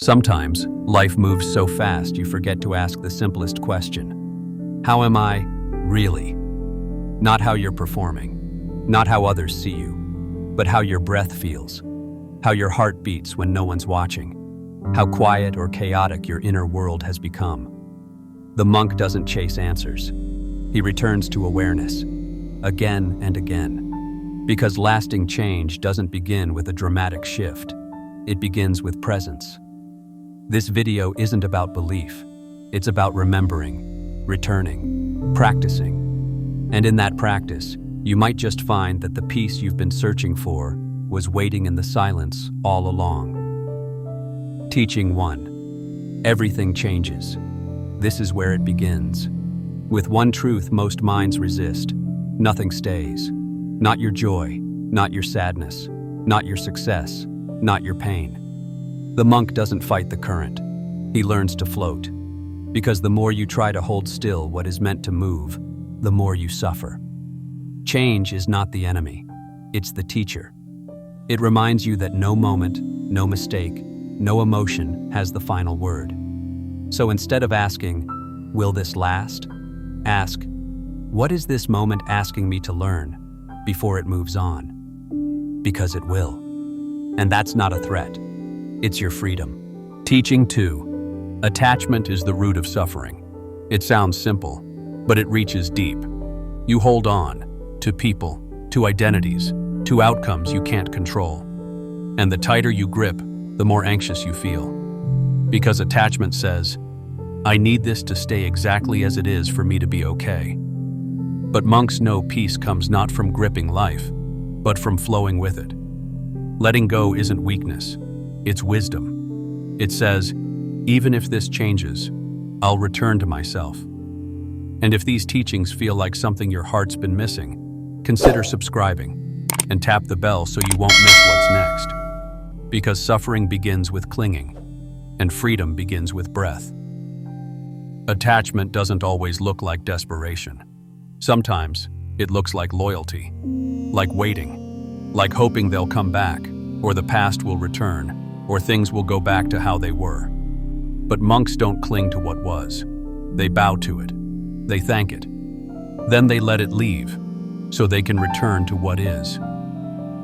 Sometimes, life moves so fast you forget to ask the simplest question. How am I, really? Not how you're performing, not how others see you, but how your breath feels, how your heart beats when no one's watching, how quiet or chaotic your inner world has become. The monk doesn't chase answers. He returns to awareness, again and again, because lasting change doesn't begin with a dramatic shift. It begins with presence. This video isn't about belief. It's about remembering, returning, practicing. And in that practice, you might just find that the peace you've been searching for was waiting in the silence all along. Teaching 1. Everything changes. This is where it begins. With one truth most minds resist: nothing stays. Not your joy, not your sadness, not your success, not your pain. The monk doesn't fight the current. He learns to float. Because the more you try to hold still what is meant to move, the more you suffer. Change is not the enemy. It's the teacher. It reminds you that no moment, no mistake, no emotion has the final word. So instead of asking, "Will this last?" ask, "What is this moment asking me to learn?" before it moves on. Because it will. And that's not a threat. It's your freedom. Teaching 2. Attachment is the root of suffering. It sounds simple, but it reaches deep. You hold on to people, to identities, to outcomes you can't control. And the tighter you grip, the more anxious you feel. Because attachment says, "I need this to stay exactly as it is for me to be okay." But monks know peace comes not from gripping life, but from flowing with it. Letting go isn't weakness, it's wisdom. It says, even if this changes, I'll return to myself. And if these teachings feel like something your heart's been missing, consider subscribing and tap the bell so you won't miss what's next. Because suffering begins with clinging, and freedom begins with breath. Attachment doesn't always look like desperation. Sometimes it looks like loyalty, like waiting, like hoping they'll come back, or the past will return, or things will go back to how they were. But monks don't cling to what was. They bow to it. They thank it. Then they let it leave, so they can return to what is.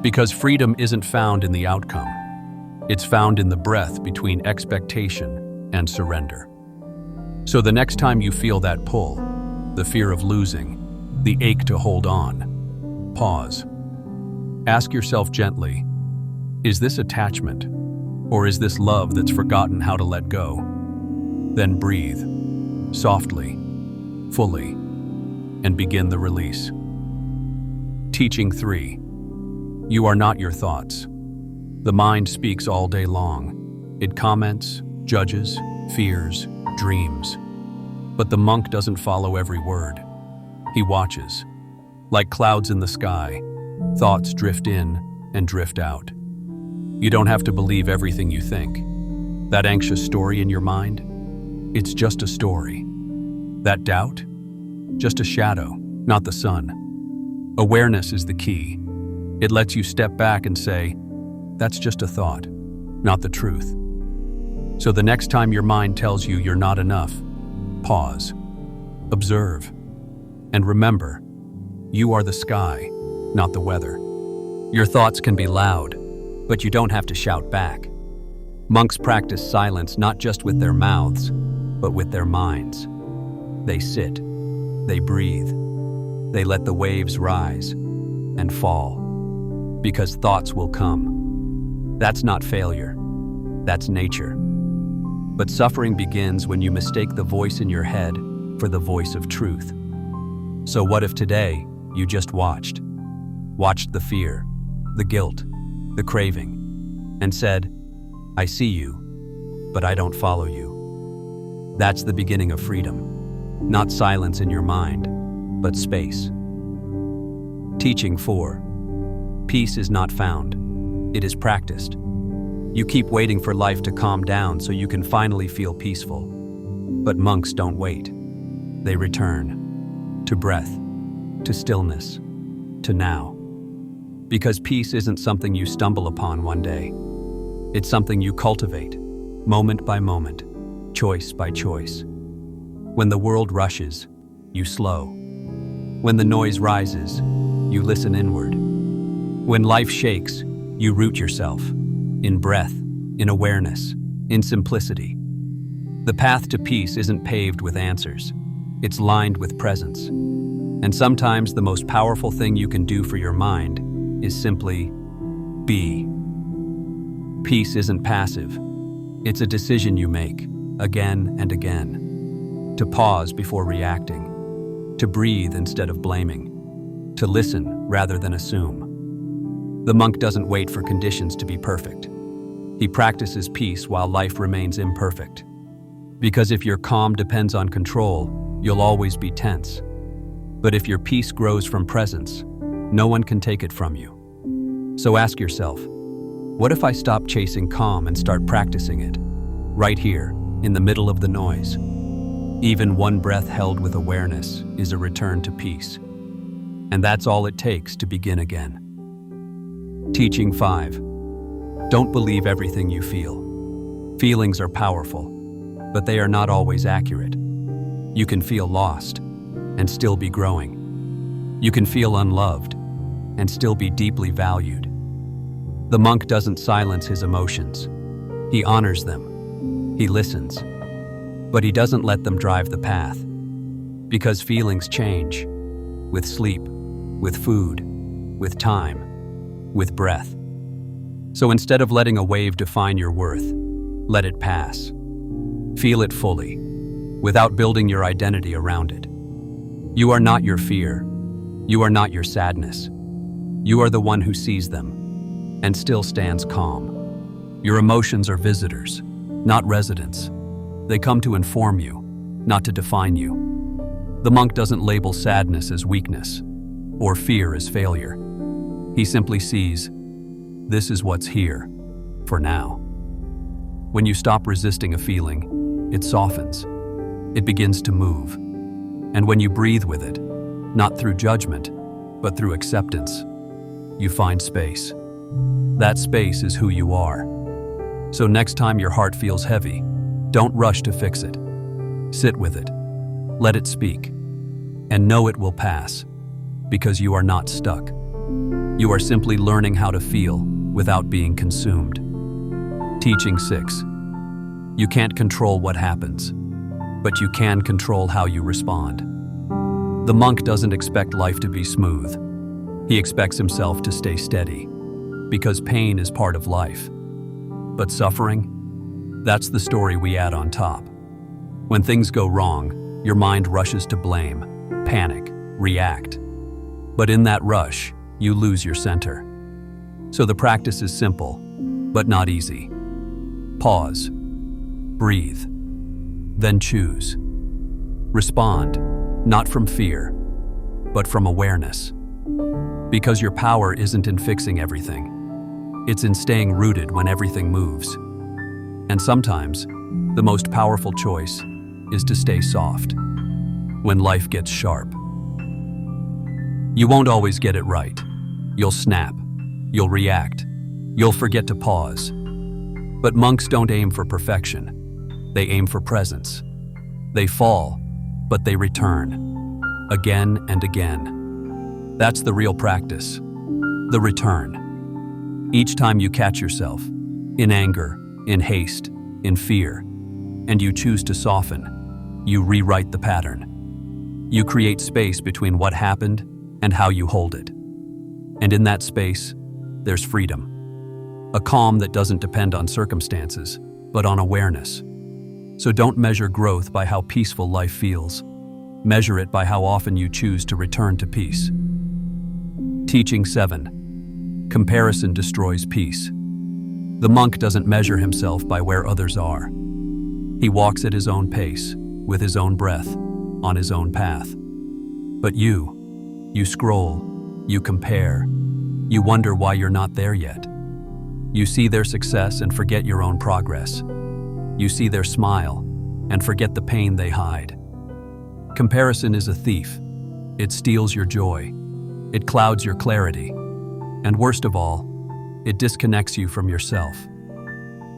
Because freedom isn't found in the outcome. It's found in the breath between expectation and surrender. So the next time you feel that pull, the fear of losing, the ache to hold on, pause. Ask yourself gently, is this attachment, or is this love that's forgotten how to let go? Then breathe, softly, fully, and begin the release. Teaching 3. You are not your thoughts. The mind speaks all day long. It comments, judges, fears, dreams. But the monk doesn't follow every word. He watches. Like clouds in the sky, thoughts drift in and drift out. You don't have to believe everything you think. That anxious story in your mind? It's just a story. That doubt? Just a shadow, not the sun. Awareness is the key. It lets you step back and say, that's just a thought, not the truth. So the next time your mind tells you you're not enough, pause, observe, and remember, you are the sky, not the weather. Your thoughts can be loud, but you don't have to shout back. Monks practice silence not just with their mouths, but with their minds. They sit, they breathe, they let the waves rise and fall, because thoughts will come. That's not failure, that's nature. But suffering begins when you mistake the voice in your head for the voice of truth. So what if today you just watched the fear, the guilt, the craving, and said, I see you, but I don't follow you. That's the beginning of freedom, not silence in your mind, but space. Teaching 4. Peace is not found, it is practiced. You keep waiting for life to calm down so you can finally feel peaceful. But monks don't wait. They return to breath, to stillness, to now. Because peace isn't something you stumble upon one day. It's something you cultivate, moment by moment, choice by choice. When the world rushes, you slow. When the noise rises, you listen inward. When life shakes, you root yourself in breath, in awareness, in simplicity. The path to peace isn't paved with answers. It's lined with presence. And sometimes the most powerful thing you can do for your mind is simply be. Peace isn't passive. It's a decision you make, again and again. To pause before reacting. To breathe instead of blaming. To listen rather than assume. The monk doesn't wait for conditions to be perfect. He practices peace while life remains imperfect. Because if your calm depends on control, you'll always be tense. But if your peace grows from presence, no one can take it from you. So ask yourself, what if I stop chasing calm and start practicing it? Right here, in the middle of the noise. Even one breath held with awareness is a return to peace. And that's all it takes to begin again. Teaching 5. Don't believe everything you feel. Feelings are powerful, but they are not always accurate. You can feel lost and still be growing. You can feel unloved and still be deeply valued. The monk doesn't silence his emotions. He honors them. He listens. But he doesn't let them drive the path. Because feelings change. With sleep, with food, with time, with breath. So instead of letting a wave define your worth, let it pass. Feel it fully, without building your identity around it. You are not your fear. You are not your sadness. You are the one who sees them and still stands calm. Your emotions are visitors, not residents. They come to inform you, not to define you. The monk doesn't label sadness as weakness or fear as failure. He simply sees, this is what's here, for now. When you stop resisting a feeling, it softens. It begins to move. And when you breathe with it, not through judgment, but through acceptance, you find space. That space is who you are. So next time your heart feels heavy, don't rush to fix it. Sit with it. Let it speak. And know it will pass, because you are not stuck. You are simply learning how to feel without being consumed. Teaching 6. You can't control what happens, but you can control how you respond. The monk doesn't expect life to be smooth. He expects himself to stay steady, because pain is part of life. But suffering, that's the story we add on top. When things go wrong, your mind rushes to blame, panic, react. But in that rush, you lose your center. So the practice is simple, but not easy. Pause, breathe, then choose. Respond, not from fear, but from awareness. Because your power isn't in fixing everything. It's in staying rooted when everything moves. And sometimes, the most powerful choice is to stay soft when life gets sharp. You won't always get it right. You'll snap. You'll react. You'll forget to pause. But monks don't aim for perfection. They aim for presence. They fall, but they return. Again and again. That's the real practice. The return. Each time you catch yourself, in anger, in haste, in fear, and you choose to soften, you rewrite the pattern. You create space between what happened and how you hold it. And in that space, there's freedom. A calm that doesn't depend on circumstances, but on awareness. So don't measure growth by how peaceful life feels. Measure it by how often you choose to return to peace. Teaching 7. Comparison destroys peace. The monk doesn't measure himself by where others are. He walks at his own pace, with his own breath, on his own path. But you scroll, you compare, you wonder why you're not there yet. You see their success and forget your own progress. You see their smile and forget the pain they hide. Comparison is a thief. It steals your joy. It clouds your clarity. And worst of all, it disconnects you from yourself.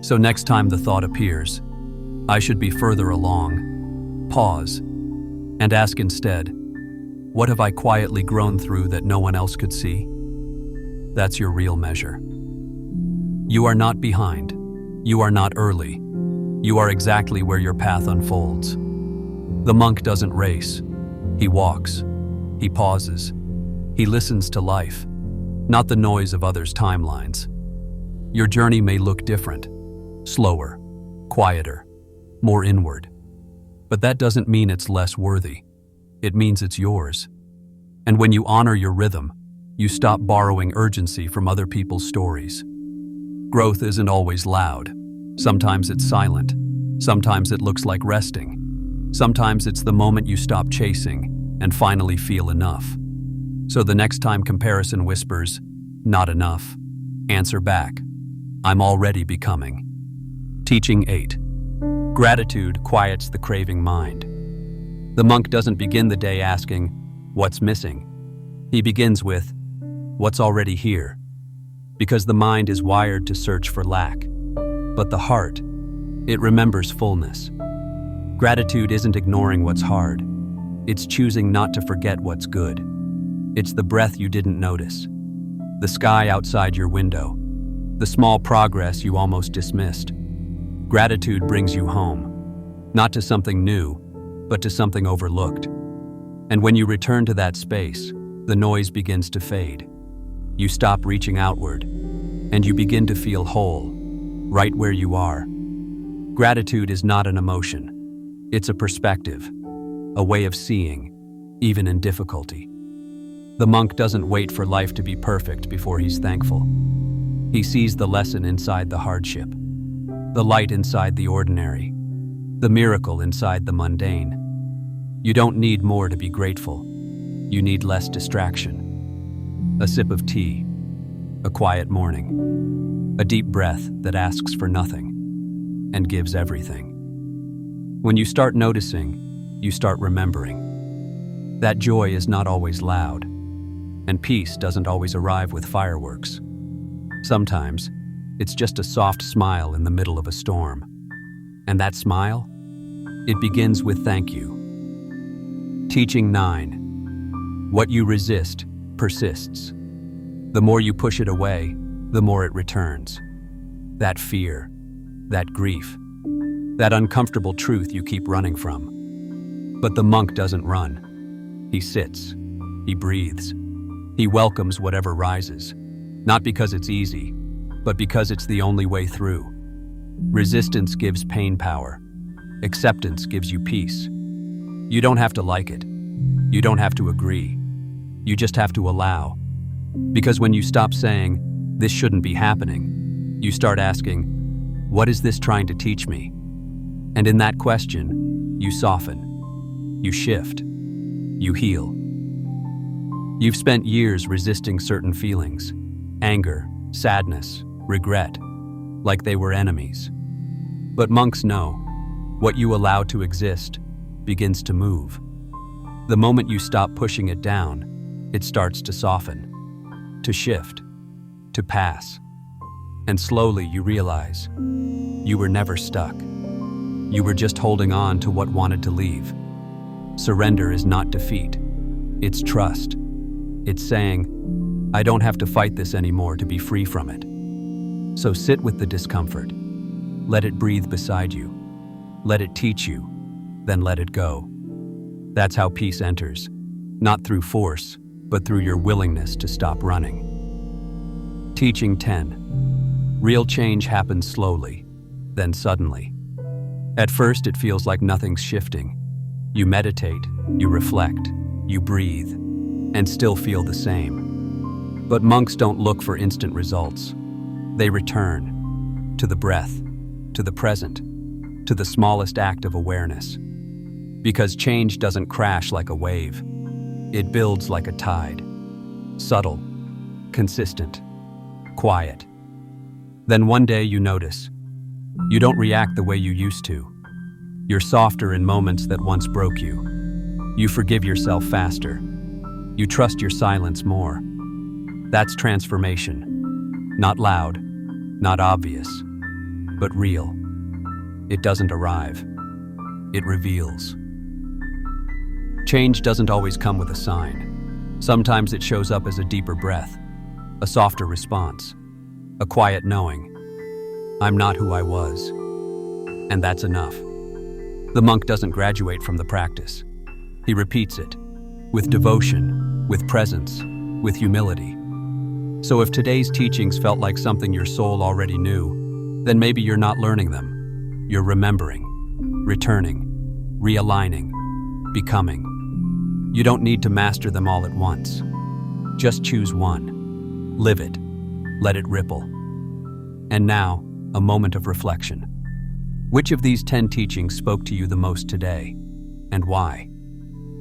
So next time the thought appears, I should be further along, pause, and ask instead, what have I quietly grown through that no one else could see? That's your real measure. You are not behind. You are not early. You are exactly where your path unfolds. The monk doesn't race. He walks. He pauses. He listens to life, not the noise of others' timelines. Your journey may look different, slower, quieter, more inward. But that doesn't mean it's less worthy. It means it's yours. And when you honor your rhythm, you stop borrowing urgency from other people's stories. Growth isn't always loud. Sometimes it's silent. Sometimes it looks like resting. Sometimes it's the moment you stop chasing and finally feel enough. So the next time comparison whispers, "Not enough," answer back, "I'm already becoming." Teaching 8. Gratitude quiets the craving mind. The monk doesn't begin the day asking, "What's missing?" He begins with, "What's already here?" Because the mind is wired to search for lack. But the heart, it remembers fullness. Gratitude isn't ignoring what's hard. It's choosing not to forget what's good. It's the breath you didn't notice, the sky outside your window, the small progress you almost dismissed. Gratitude brings you home, not to something new, but to something overlooked. And when you return to that space, the noise begins to fade. You stop reaching outward, and you begin to feel whole, right where you are. Gratitude is not an emotion. It's a perspective, a way of seeing, even in difficulty. The monk doesn't wait for life to be perfect before he's thankful. He sees the lesson inside the hardship, the light inside the ordinary, the miracle inside the mundane. You don't need more to be grateful. You need less distraction. A sip of tea, a quiet morning, a deep breath that asks for nothing and gives everything. When you start noticing, you start remembering. That joy is not always loud, and peace doesn't always arrive with fireworks. Sometimes, it's just a soft smile in the middle of a storm. And that smile? It begins with thank you. Teaching 9. What you resist persists. The more you push it away, the more it returns. That fear, that grief, that uncomfortable truth you keep running from. But the monk doesn't run. He sits. He breathes. He welcomes whatever rises, not because it's easy, but because it's the only way through. Resistance gives pain power. Acceptance gives you peace. You don't have to like it. You don't have to agree. You just have to allow. Because when you stop saying, "This shouldn't be happening," you start asking, "What is this trying to teach me?" And in that question, you soften. You shift. You heal. You've spent years resisting certain feelings, anger, sadness, regret, like they were enemies. But monks know, what you allow to exist begins to move. The moment you stop pushing it down, it starts to soften, to shift, to pass. And slowly you realize, you were never stuck. You were just holding on to what wanted to leave. Surrender is not defeat. It's trust. It's saying, I don't have to fight this anymore to be free from it. So sit with the discomfort. Let it breathe beside you. Let it teach you, then let it go. That's how peace enters, not through force, but through your willingness to stop running. Teaching 10. Real change happens slowly, then suddenly. At first, it feels like nothing's shifting. You meditate, you reflect, you breathe, and still feel the same. But monks don't look for instant results. They return to the breath, to the present, to the smallest act of awareness. Because change doesn't crash like a wave. It builds like a tide. Subtle, consistent, quiet. Then one day you notice. You don't react the way you used to. You're softer in moments that once broke you. You forgive yourself faster. You trust your silence more. That's transformation. Not loud, not obvious, but real. It doesn't arrive. It reveals. Change doesn't always come with a sign. Sometimes it shows up as a deeper breath, a softer response, a quiet knowing, I'm not who I was. And that's enough. The monk doesn't graduate from the practice. He repeats it, with devotion, with presence, with humility. So if today's teachings felt like something your soul already knew, then maybe you're not learning them. You're remembering, returning, realigning, becoming. You don't need to master them all at once. Just choose one. Live it. Let it ripple. And now, a moment of reflection. Which of these 10 teachings spoke to you the most today, and why?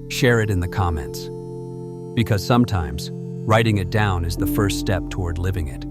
Share it in the comments. Because sometimes, writing it down is the first step toward living it.